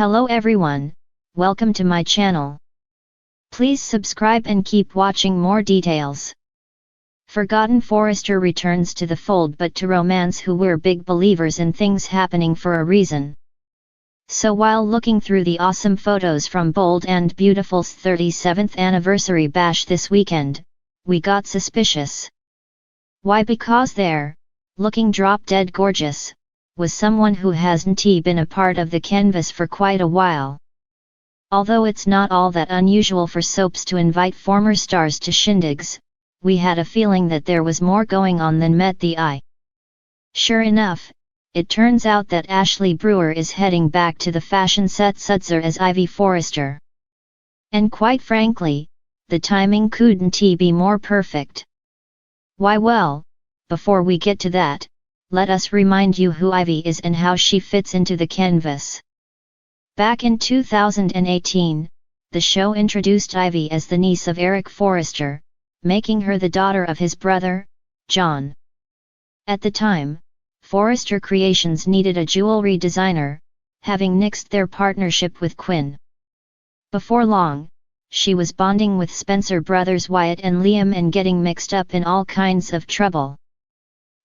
Hello everyone, welcome to my channel. Please subscribe and keep watching more details. Forgotten Forrester returns to the fold, but to romance who were big believers in things happening for a reason. So while looking through the awesome photos from Bold and Beautiful's 37th anniversary bash this weekend, we got suspicious. Why? Because there, looking drop dead gorgeous, was someone who hasn't been a part of the canvas for quite a while. Although it's not all that unusual for soaps to invite former stars to shindigs, we had a feeling that there was more going on than met the eye. Sure enough, it turns out that Ashley Brewer is heading back to the fashion set Sutzer as Ivy Forrester. And quite frankly, the timing couldn't be more perfect. Why? Well, before we get to that, let us remind you who Ivy is and how she fits into the canvas. Back in 2018, the show introduced Ivy as the niece of Eric Forrester, making her the daughter of his brother, John. At the time, Forrester Creations needed a jewelry designer, having nixed their partnership with Quinn. Before long, she was bonding with Spencer brothers Wyatt and Liam and getting mixed up in all kinds of trouble.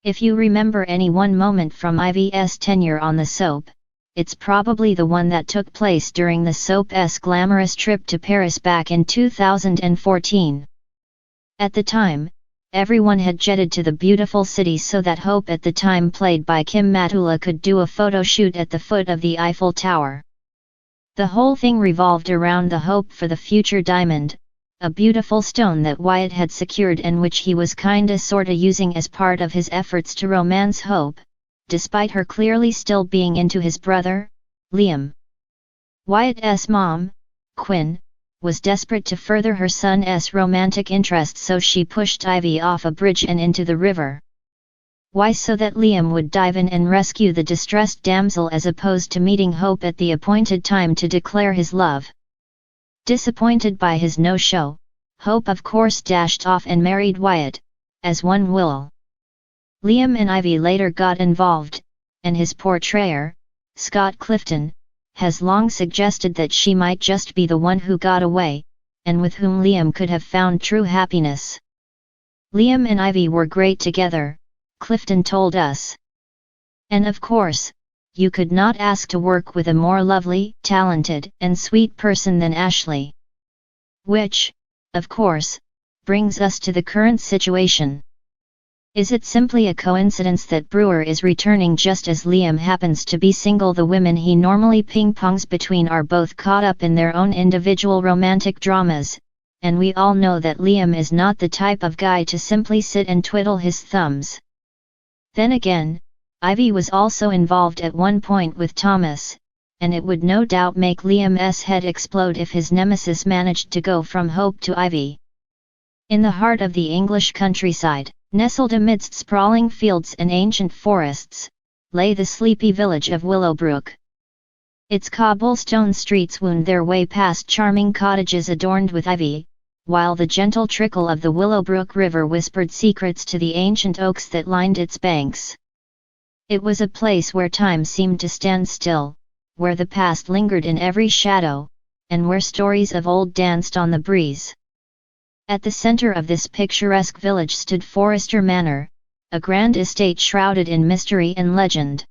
If you remember any one moment from Ivy's tenure on the soap, it's probably the one that took place during the soap's glamorous trip to Paris back in 2014. At the time, everyone had jetted to the beautiful city so that Hope, at the time played by Kim Matula, could do a photo shoot at the foot of the Eiffel Tower. The whole thing revolved around the hope for the future diamond, a beautiful stone that Wyatt had secured and which he was sorta using as part of his efforts to romance Hope, despite her clearly still being into his brother, Liam. Wyatt's mom, Quinn, was desperate to further her son's romantic interest, so she pushed Ivy off a bridge and into the river. Why? So that Liam would dive in and rescue the distressed damsel, as opposed to meeting Hope at the appointed time to declare his love. Disappointed by his no-show, Hope of course dashed off and married Wyatt, as one will. Liam and Ivy later got involved, and his portrayer, Scott Clifton, has long suggested that she might just be the one who got away, and with whom Liam could have found true happiness. Liam and Ivy were great together, Clifton told us. And of course, you could not ask to work with a more lovely, talented, and sweet person than Ashley. Which, of course, brings us to the current situation. Is it simply a coincidence that Brewer is returning just as Liam happens to be single? The women he normally ping-pongs between are both caught up in their own individual romantic dramas, and we all know that Liam is not the type of guy to simply sit and twiddle his thumbs. Then again, Ivy was also involved at one point with Thomas, and it would no doubt make Liam's head explode if his nemesis managed to go from Hope to Ivy. In the heart of the English countryside, nestled amidst sprawling fields and ancient forests, lay the sleepy village of Willowbrook. Its cobblestone streets wound their way past charming cottages adorned with ivy, while the gentle trickle of the Willowbrook River whispered secrets to the ancient oaks that lined its banks. It was a place where time seemed to stand still, where the past lingered in every shadow, and where stories of old danced on the breeze. At the center of this picturesque village stood Forrester Manor, a grand estate shrouded in mystery and legend.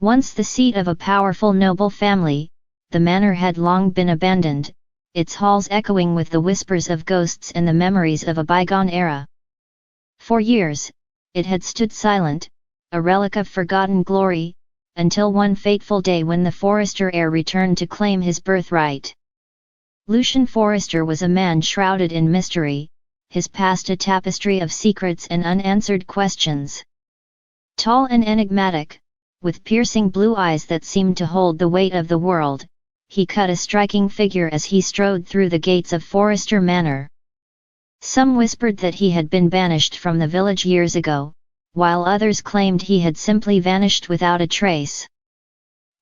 Once the seat of a powerful noble family, the manor had long been abandoned, its halls echoing with the whispers of ghosts and the memories of a bygone era. For years, it had stood silent, a relic of forgotten glory, until one fateful day when the Forrester heir returned to claim his birthright. Lucian Forrester was a man shrouded in mystery, his past a tapestry of secrets and unanswered questions. Tall and enigmatic, with piercing blue eyes that seemed to hold the weight of the world, he cut a striking figure as he strode through the gates of Forrester Manor. Some whispered that he had been banished from the village years ago, while others claimed he had simply vanished without a trace.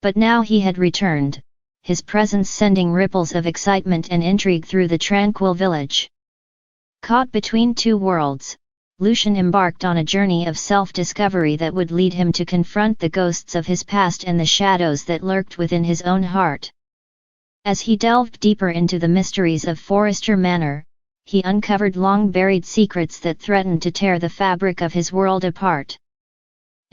But now he had returned, his presence sending ripples of excitement and intrigue through the tranquil village. Caught between two worlds, Lucian embarked on a journey of self-discovery that would lead him to confront the ghosts of his past and the shadows that lurked within his own heart. As he delved deeper into the mysteries of Forrester Manor, he uncovered long-buried secrets that threatened to tear the fabric of his world apart.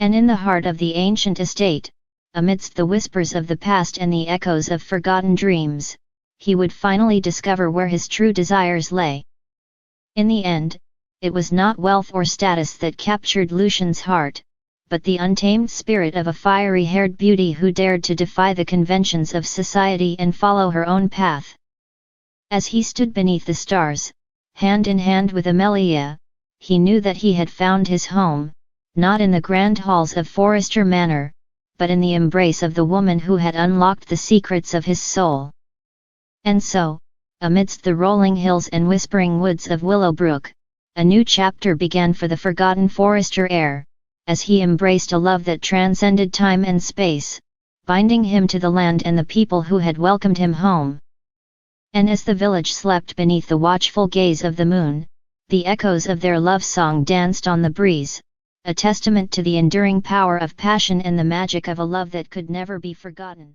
And in the heart of the ancient estate, amidst the whispers of the past and the echoes of forgotten dreams, he would finally discover where his true desires lay. In the end, it was not wealth or status that captured Lucian's heart, but the untamed spirit of a fiery-haired beauty who dared to defy the conventions of society and follow her own path. As he stood beneath the stars, hand in hand with Amelia, he knew that he had found his home, not in the grand halls of Forrester Manor, but in the embrace of the woman who had unlocked the secrets of his soul. And so, amidst the rolling hills and whispering woods of Willowbrook, a new chapter began for the forgotten Forrester heir, as he embraced a love that transcended time and space, binding him to the land and the people who had welcomed him home. And as the village slept beneath the watchful gaze of the moon, the echoes of their love song danced on the breeze, a testament to the enduring power of passion and the magic of a love that could never be forgotten.